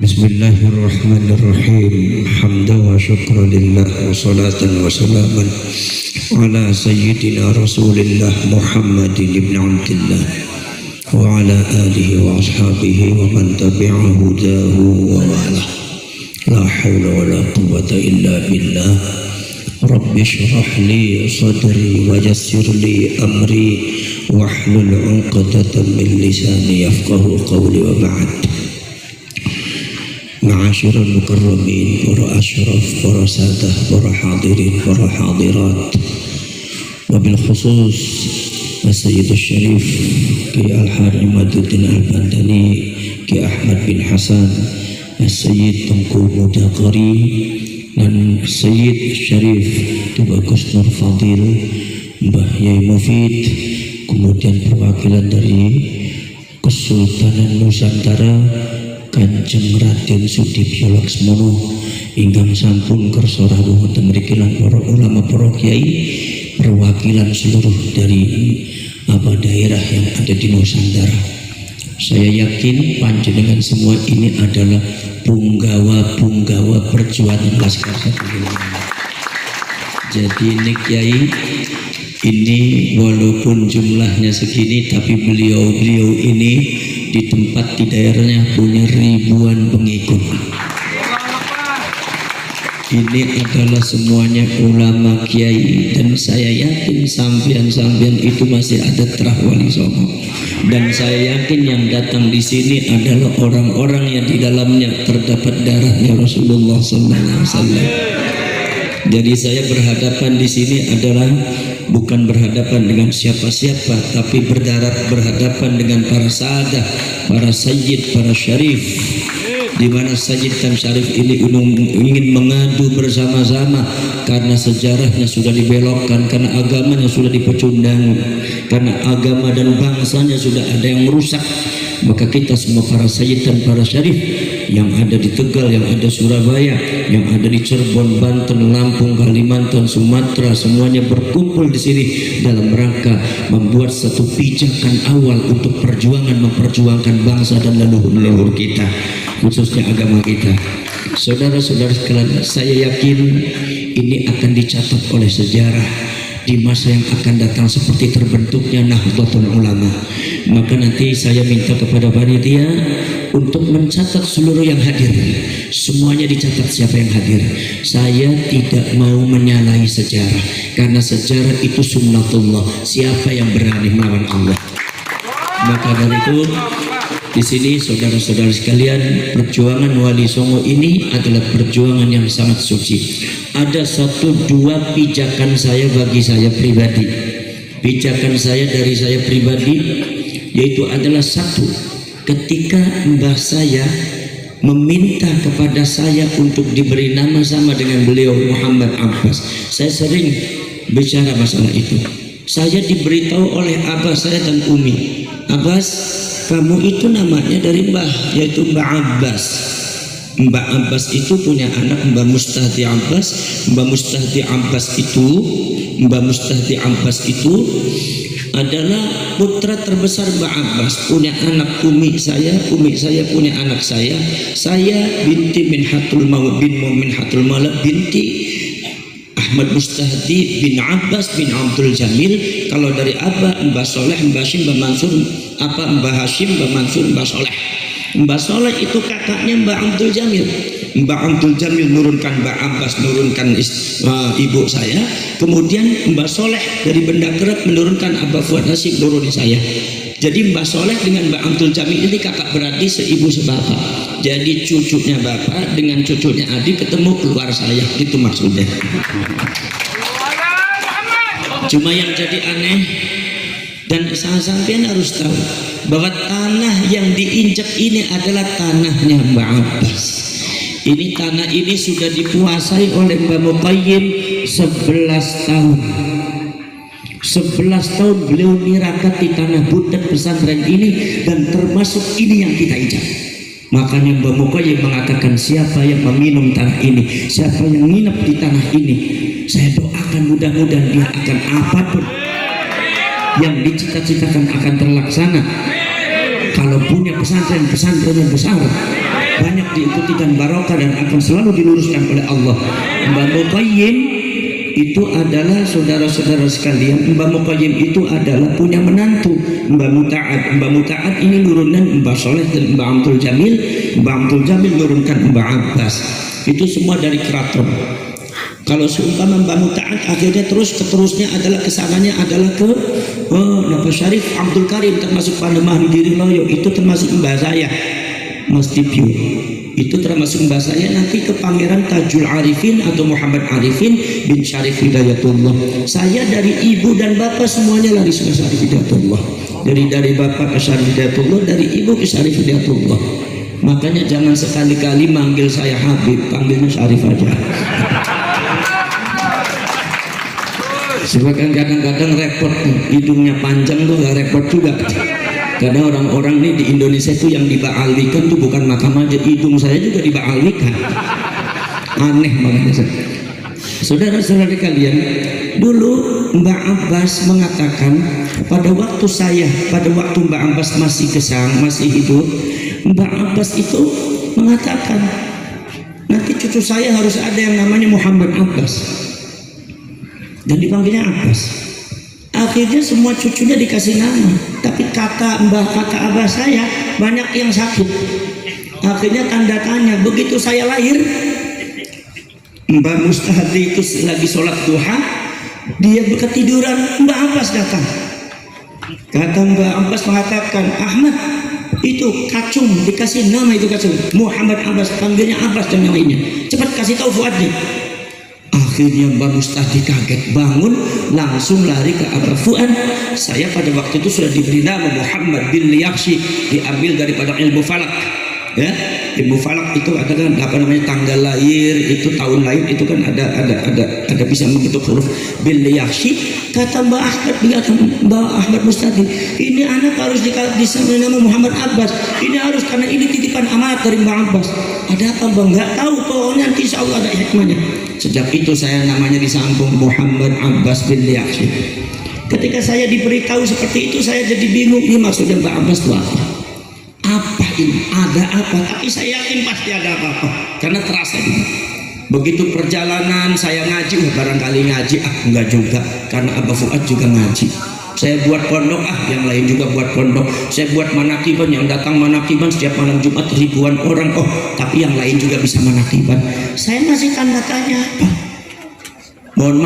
Bismillahirrahmanirrahim. Hamdan wa syukran lillah wa salatan wa salaman ala sayyidina Rasulillah Muhammadin ibn Abdillah wa ala alihi wa ashabihi wa man tabi'a hudahu wa wala. La hawla wa la quwwata illa billah. Rabbi shrah li sadri wa yassir li amri wahlul 'uqdatam min lisani yafqahu qawli wa ba'd. Ma'asyiral mukarramin, para asyraf, para sadah, para hadirin, para hadirat, wabil khusus As-Sayyidul Syarif Ki Al-Hari Maduddin Al-Bandani, Ki Ahmad bin Hasan, As-Sayyid Tengku Mudaqari, dan Sayyid Syarif Tubagus Nur Fadil, Mbah Yai Mufid, kemudian perwakilan dari Kesultanan Nusantara Kanjeng Raden Sudibyo Laksmono ingkang sampun kersa rawuh wonten mriki lan para ulama, para kiai, perwakilan seluruh dari daerah yang ada di Nusantara. Saya yakin panjenengan semua ini adalah punggawa perjuangan Laskar Satu. Jadi ini kiai ini walaupun jumlahnya segini, tapi beliau ini di tempat di daerahnya punya ribuan pengikut. Ini adalah semuanya ulama kiai, dan saya yakin sampian itu masih ada Terah Wali Songo. Dan saya yakin yang datang di sini adalah orang-orang yang di dalamnya terdapat darahnya Rasulullah SAW. Jadi saya berhadapan di sini adalah bukan berhadapan dengan siapa-siapa, tapi berhadapan dengan para sahadah, para sayyid, para syarif, di mana sayyid dan syarif ini ingin mengadu bersama-sama karena sejarahnya sudah dibelokkan, karena agamanya sudah dipecundang, karena agama dan bangsanya sudah ada yang merusak. Maka kita semua para sayyid dan para syarif yang ada di Tegal, yang ada Surabaya, yang ada di Cirebon, Banten, Lampung, Kalimantan, Sumatera, semuanya berkumpul di sini dalam rangka membuat satu pijakan awal untuk memperjuangkan bangsa dan leluhur kita, khususnya agama kita. Saudara-saudara sekalian, saya yakin ini akan dicatat oleh sejarah di masa yang akan datang seperti terbentuknya Nahdlatul Ulama. Maka nanti saya minta kepada panitia untuk mencatat seluruh yang hadir. Semuanya dicatat siapa yang hadir. Saya tidak mau menyalahi sejarah, karena sejarah itu sunnatullah. Siapa yang berani melawan Allah? Maka dari itu di sini saudara-saudara sekalian, perjuangan Wali Songo ini adalah perjuangan yang sangat suci. Ada 1-2 pijakan saya bagi saya pribadi. Pijakan saya dari saya pribadi yaitu adalah satu, ketika mbah saya meminta kepada saya untuk diberi nama sama dengan beliau Muhammad Abbas, saya sering bicara masalah itu. Saya diberitahu oleh abah saya dan umi, Abbas, kamu itu namanya dari mbah, yaitu Mbah Abbas. Mbah Abbas itu punya anak Mbah Mustahdi Abbas. Mbah Mustahdi Abbas itu adalah putra terbesar Mbah Abbas, punya anak umi saya punya anak saya binti Minhatul Mala binti Ahmad Mustahdi bin Abbas bin Abdul Jamil. Kalau dari Abah, Mbah Soleh, Mbah Hashim, Mbah Mansur, Mbah Hashim, Mbah Mansur, Mbah Soleh. Mbah Soleh itu kakaknya Mbah Abdul Jamil. Mbah Abdul Jamil nurunkan Mbah Abbas, nurunkan ibu saya. Kemudian Mbah Soleh dari Benda Kerap menurunkan Abah Fuad Hashim, nuruni saya. Jadi Mbah Soleh dengan Mbah Abdul Jamil ini kakak beradik, seibu sebapak. Jadi cucunya bapak dengan cucunya adik ketemu keluar saya, itu maksudnya. Cuma yang jadi aneh, dan sampean harus tahu bahwa tanah yang diinjak ini adalah tanahnya Mbah Abbas. Ini tanah ini sudah dikuasai oleh Mbah Muqayyim 11 tahun. 11 tahun beliau nirakat di tanah budak pesantren ini, dan termasuk ini yang kita injak. Makanya Mbah Muqayyim mengatakan, siapa yang meminum tanah ini, siapa yang nginep di tanah ini, saya doakan mudah-mudahan dia akan apapun yang dicita-citakan akan terlaksana. Kalau punya pesantren yang besar, banyak diikuti dan barokah dan akan selalu diluruskan oleh Allah. Mbah Muqayyim itu adalah saudara-saudara sekalian, Mbah Muqayyim itu adalah punya menantu Mbah Muta'ad. Mbah Muta'ad ini nurunan Mbah Soleh dan Mbah Abdul Jamil. Mbah Abdul Jamil nurunkan Mbah Abbas. Itu semua dari keraton. Kalau seumpama Mbah Muta'ad akhirnya keterusnya adalah kesananya adalah ke Mbah Syarif Abdul Karim, termasuk Panemah Diri Loyo, itu termasuk mbah saya Mas Dipyu, itu termasuk mbah saya nanti ke Pangeran Tajul Arifin atau Muhammad Arifin bin Syarif Hidayatullah. Saya dari ibu dan bapak semuanya lari ke Syarif Hidayatullah, dari bapak ke Syarif Hidayatullah, dari ibu ke Syarif Hidayatullah. Makanya jangan sekali-kali manggil saya Habib, panggilnya Syarif aja. Sebab kadang-kadang repot, hidungnya panjang tuh gak repot juga. Karena orang-orang nih di Indonesia itu yang diba'alwikan tuh bukan makam aja, hidung saya juga diba'alwikan. Aneh makanya. Saudara-saudara kalian, dulu Mbak Abbas mengatakan pada waktu Mbak Abbas masih hidup, Mbak Abbas itu mengatakan nanti cucu saya harus ada yang namanya Muhammad Abbas. Dan dipanggilnya Abbas. Akhirnya semua cucunya dikasih nama, tapi kata abah saya banyak yang sakit. Akhirnya tanda tanya. Begitu saya lahir, Mbak Mustahdi itu lagi sholat duha, dia ketiduran, Mbak Abbas datang. Kata Mbak Abbas mengatakan, Ahmad, itu kacung, dikasih nama itu kacung, Muhammad Abbas, panggilnya Abbas dan yang lainnya. Cepat kasih tahu Fuad nih. Akhirnya Mbak Mustahdi kaget bangun, langsung lari ke Abah Fuad. Saya pada waktu itu sudah diberi nama Muhammad bin Liyakshi, diambil daripada ilmu falak. Ya, ilmu falak itu adalah apa namanya, tanggal lahir, itu tahun lahir, itu kan ada bisa membentuk huruf bin Liyakshi. Kata Mbak Ahmad Mustahdi, ini anak harus disebut nama Muhammad Abbas. Ini harus, karena ini titipan amanat dari Mbak Abbas. Ada apa Bang? Nggak tahu, pokoknya nanti insya Allah ada hikmahnya. Sejak itu saya namanya disambung Muhammad Abbas bin Liyakshi. Ketika saya diberitahu seperti itu, saya jadi bingung, ini maksudnya Mbak Abbas itu apa? Apa ini? Ada apa? Tapi saya yakin pasti ada apa-apa, karena terasa ini. Begitu perjalanan saya ngaji, barangkali ngaji, enggak juga, karena Abah Fuad juga ngaji. Saya buat pondok, yang lain juga buat pondok. Saya buat manakiban, yang datang manakiban setiap malam Jumat ribuan orang. Oh, tapi yang lain juga bisa manakiban. Saya masih tanda tanya apa? Mohon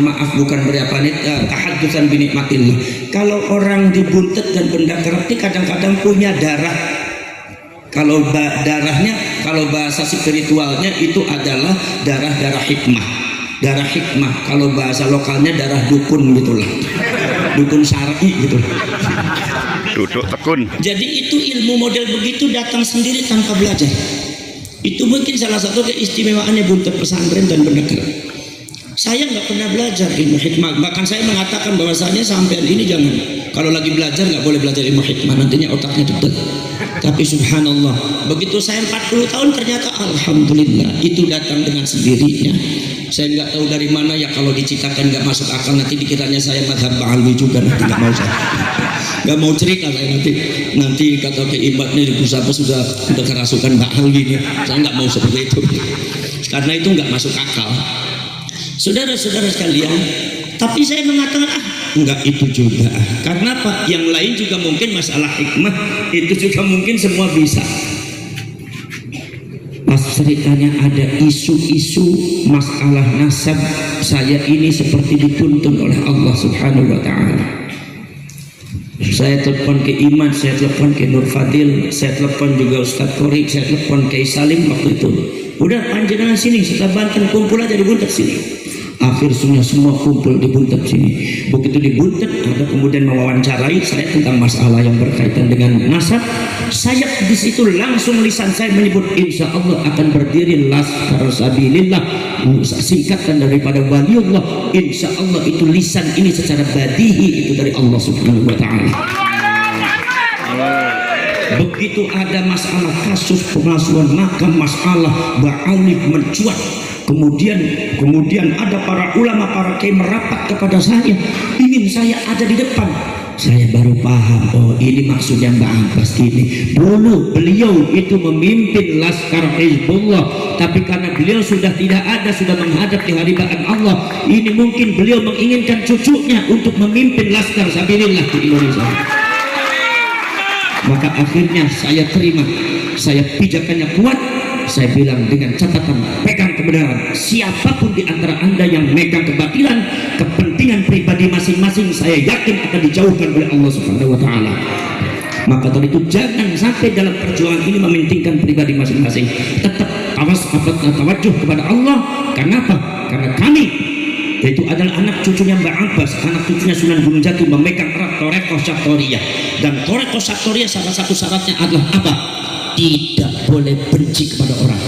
maaf, bukan berapa nih tahaddusan bi nikmatillah. Kalau orang dibuntet dan benda kerapti kadang-kadang punya darah. Kalau darahnya, kalau bahasa spiritualnya itu adalah darah hikmah. Darah hikmah, kalau bahasa lokalnya darah dukun gitulah. Dukun syar'i gitu. Duduk tekun. Jadi itu ilmu model begitu datang sendiri tanpa belajar. Itu mungkin salah satu keistimewaannya buntet pesantren dan benda kerap. Saya nggak pernah belajar ilmu hikmah, bahkan saya mengatakan bahwasanya sampean ini jangan, kalau lagi belajar nggak boleh belajar ilmu hikmah, nantinya otaknya dedet. Tapi subhanallah, begitu saya 40 tahun ternyata alhamdulillah itu datang dengan sendirinya. Saya nggak tahu dari mana ya, kalau diciptakan nggak masuk akal, nanti dikiranya saya madhab ba'alwi juga, nanti nggak mau saya. Nggak mau cerita saya nanti kata ke ibatnya di pusat sudah kerasukan ba'alwi nih. Saya nggak mau seperti itu, karena itu nggak masuk akal. Saudara-saudara sekalian, tapi saya mengatakan enggak itu juga. Karena apa? Yang lain juga mungkin masalah hikmah itu juga mungkin semua bisa. Pas ceritanya ada isu-isu masalah nasab, saya ini seperti dituntun oleh Allah Subhanahu wa taala. Saya telepon ke Iman, saya telepon ke Nur Fadil, saya telepon juga Ustadz Korik, saya telepon ke Salim waktu itu. Udah panjenengan sini, setelah Banten kumpul aja di Buntet sini. Akhirnya semua kumpul di Buntet sini. Begitu di Buntet ada kemudian mewawancarai saya tentang masalah yang berkaitan dengan nasab. Saya di situ langsung lisan saya menyebut insya Allah akan berdiri Laskar Sabilillah, singkatan daripada waliullah. Insya Allah itu lisan ini secara badihi itu dari Allah Subhanahu wa taala. Begitu ada masalah kasus pengasuhan makam, masalah ba'alif mencuat, kemudian ada para ulama, para kiai merapat kepada saya, ingin saya ada di depan. Saya baru paham, oh ini maksudnya Mbak Abbas ini. Dulu beliau itu memimpin Laskar Hizbullah, tapi karena beliau sudah tidak ada, sudah menghadap di hadapan Allah, ini mungkin beliau menginginkan cucunya untuk memimpin Laskar Sabilillah di Indonesia. Maka akhirnya saya terima, saya pijakannya kuat. Saya bilang dengan catatan, pegang kebenaran. Siapapun di antara Anda yang megang kebatilan, kepentingan pribadi masing-masing, saya yakin akan dijauhkan oleh Allah Subhanahu wa Ta'ala. Maka dari itu jangan sampai dalam perjuangan ini mementingkan pribadi masing-masing. Tetap tawajuh kepada Allah. Kenapa? Karena kami, yaitu adalah anak cucunya Mbak Abbas, anak cucunya Sunan Gunung Jati, memegang erat Thariqah Syattoriyah. Dan Thariqah Syattoriyah salah satu syaratnya adalah apa? Tidak boleh benci kepada orang,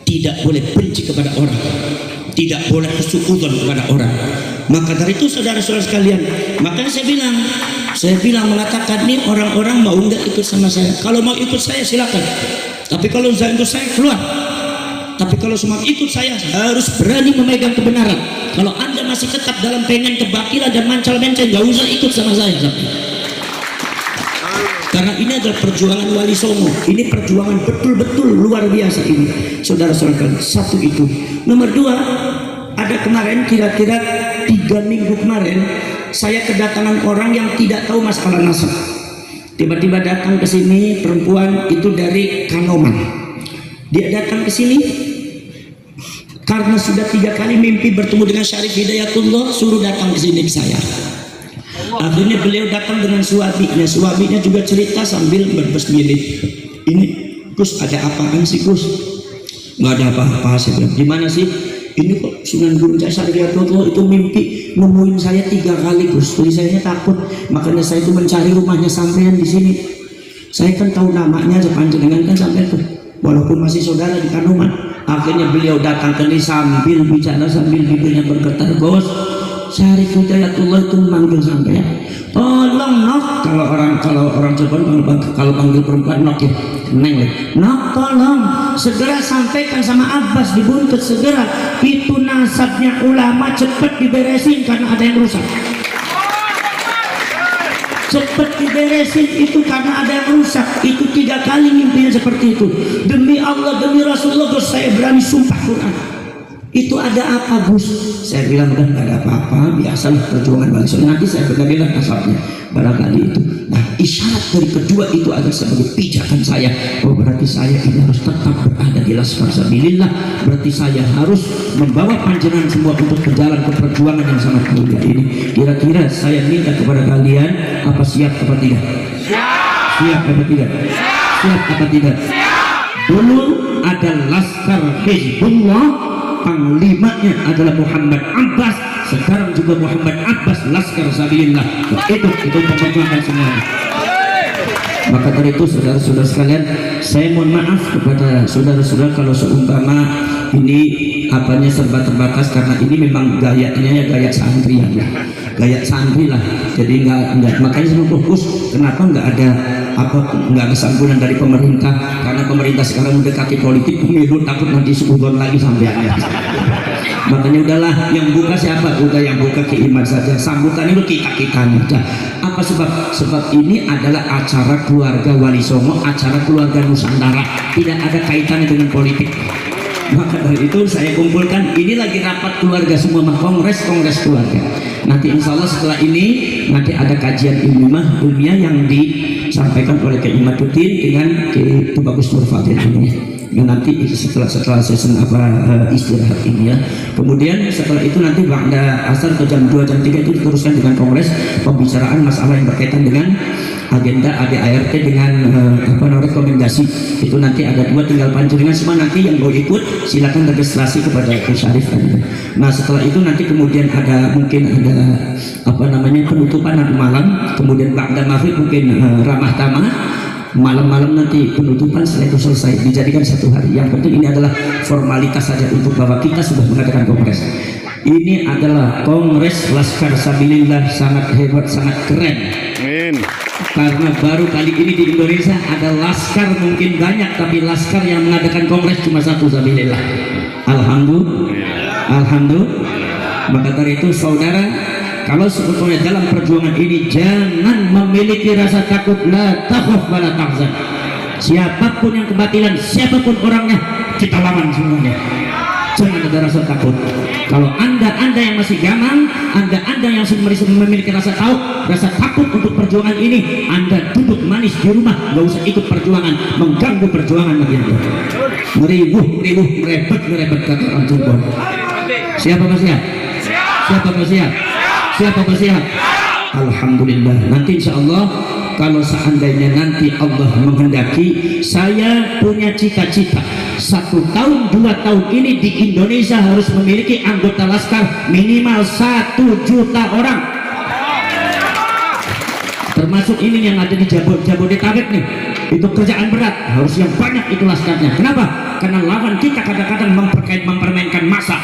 tidak boleh benci kepada orang, tidak boleh suudzon kepada orang. Maka dari itu saudara-saudara sekalian, makanya saya bilang mengatakan nih, orang-orang mau nggak ikut sama saya? Kalau mau ikut saya silakan, tapi kalau nggak ikut saya keluar. Tapi kalau semua ikut saya harus berani memegang kebenaran. Kalau Anda masih tetap dalam pengen kebatilan dan mancal-mencel, nggak usah ikut sama saya. Karena ini adalah perjuangan Wali Songo. Ini perjuangan betul-betul luar biasa ini, saudara-saudara. Satu itu. Nomor dua, ada kemarin kira-kira 3 minggu kemarin, saya kedatangan orang yang tidak tahu masalah nasab. Tiba-tiba datang ke sini perempuan itu dari Kanoman. Dia datang ke sini karena sudah 3 kali mimpi bertemu dengan Syarif Hidayatullah, suruh datang ke sini ke saya. Akhirnya beliau datang dengan suaminya juga cerita sambil berbesmilih. Ini Gus, ada apaan sih Gus? Nggak ada apa-apa. Saya bilang, gimana sih? Ini kok Sunan Gunung Jati itu mimpi nemuin saya 3 kali Gus. Jadi saya takut, makanya saya itu mencari rumahnya sampean di sini. Saya kan tahu namanya, sepanjenengan kan sampean tuh, walaupun masih saudara di Kanoman. Akhirnya beliau datang ke sini sambil bicara, sambil bibirnya bergetar, Gus, Syarif Hidayatullah itu memanggil sampean. Tolong nok, kalau orang Jawa kalau panggil perempuan nok ya, neng, nok tolong segera sampaikan sama Abbas di Buntut, segera itu nasabnya ulama cepat diberesin karena ada yang rusak. Cepat diberesin itu karena ada yang rusak. Itu 3 kali mimpinya seperti itu. Demi Allah, demi Rasulullah, Gus, saya berani sumpah Quran. Itu ada apa Gus? Saya bilang udah nggak ada apa-apa, biasalah perjuangan Wali Songo. Nanti saya bilang nasabnya barangkali itu. Nah, isyarat dari kedua itu adalah sebagai pijakan saya. Oh, berarti saya ini harus tetap berada di Laskar Sabilillah. Berarti saya harus membawa panjenengan semua untuk berjalan ke perjuangan yang sangat mulia ini. Kira-kira saya minta kepada kalian, apa siap apa tidak? Siap apa tidak? Siap apa tidak? Dulu ada Laskar Hizbullah, panglimanya adalah Muhammad Abbas. Sekarang juga Muhammad Abbas Laskar Sabilillah. Itu perjuangan semuanya. Maka dari itu saudara-saudara sekalian, saya mohon maaf kepada saudara-saudara kalau seumpama ini apanya serba terbatas, karena ini memang gayanya ya gaya santrian ya, gaya santri lah. Jadi enggak makanya saya fokus kenapa enggak ada santunan dari pemerintah, karena pemerintah sekarang mendekati politik pemilu, takut nanti suudon lagi sampeannya. Makanya udahlah, yang buka siapa? Udah yang buka Ki Iman saja, sambutan itu kita aja. Apa sebab ini adalah acara keluarga Wali Songo, acara keluarga Nusantara, tidak ada kaitannya dengan politik. Maka dari itu saya kumpulkan, ini lagi rapat keluarga semua, kongres keluarga. Nanti insya Allah setelah ini nanti ada kajian ilmiah yang disampaikan oleh Ki Imaduddin dengan Ki Tubagus Nur Fadil ini. Nanti setelah sesi istirahat ini ya. Kemudian setelah itu nanti ba'da asar ke jam 2 jam 3 itu diteruskan dengan kongres pembicaraan masalah yang berkaitan dengan agenda ADART dengan rekomendasi. Itu nanti ada 2, tinggal panjenengan semua nanti yang mau ikut silakan registrasi kepada Gus Syarif. Nah setelah itu nanti kemudian mungkin ada penutupan nanti malam, kemudian ba'da maghrib mungkin ramah tamah, malam-malam nanti penutupan. Setelah itu selesai, dijadikan 1 hari. Yang penting ini adalah formalitas saja untuk bahwa kita sudah mengadakan kongres. Ini adalah kongres Laskar Sabilillah, sangat hebat, sangat keren. Amin. Karena baru kali ini di Indonesia ada laskar mungkin banyak, tapi laskar yang mengadakan kongres cuma 1, Sabilillah. Alhamdulillah. Maka dari itu saudara, kalau sebetulnya dalam perjuangan ini jangan memiliki rasa takut, la takhaf wa la tahzan. Siapapun yang kebatilan, siapapun orangnya, kita lawan semuanya. Jangan ada rasa takut. Kalau anda yang masih gamang, anda yang masih memiliki rasa takut untuk perjuangan ini, anda duduk manis di rumah, nggak usah ikut perjuangan, mengganggu perjuangan lagi anda. Meribuh, merebet kata orang Cirebon. Siapa bersiap? Siapa bersiap? Siapa bersiap? Alhamdulillah. Nanti insya Allah, kalau seandainya nanti Allah menghendaki, saya punya cita-cita 1 tahun 2 tahun ini di Indonesia harus memiliki anggota laskar minimal 1 juta orang, termasuk ini yang ada di Jabodetabek nih. Itu kerjaan berat, harus yang banyak itu laskarnya. Kenapa? Karena lawan kita kadang-kadang mempermainkan massa.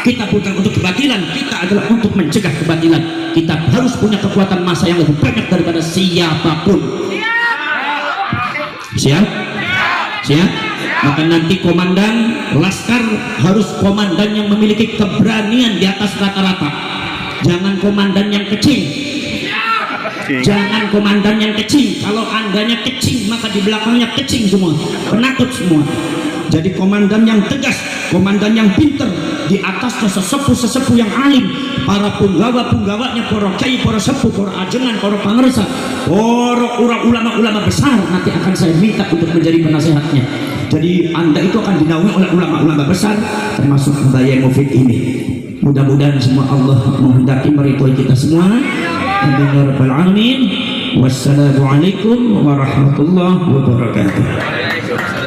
Kita bukan untuk kebatilan, kita adalah untuk mencegah kebatilan. Kita harus punya kekuatan massa yang lebih banyak daripada siapapun. Siap? Siap? Maka nanti komandan laskar harus komandan yang memiliki keberanian di atas rata-rata. Jangan komandan yang kecil. Jangan komandan yang kecil. Kalau andanya kecil, maka di belakangnya kecil semua, penakut semua. Jadi komandan yang tegas, komandan yang pinter, di atasnya sesepuh yang alim, para punggawa-punggawanya, para kiai, para sepuh, para ajengan, para pangersa, para ulama-ulama besar nanti akan saya minta untuk menjadi penasehatnya. Jadi anda itu akan dinaungi oleh ulama-ulama besar, termasuk Mbak Yai Mufid ini. Mudah-mudahan semua Allah menghendaki meridhoi kita semua. Amin ya rabbal alamin. Wassalamualaikum warahmatullahi wabarakatuh.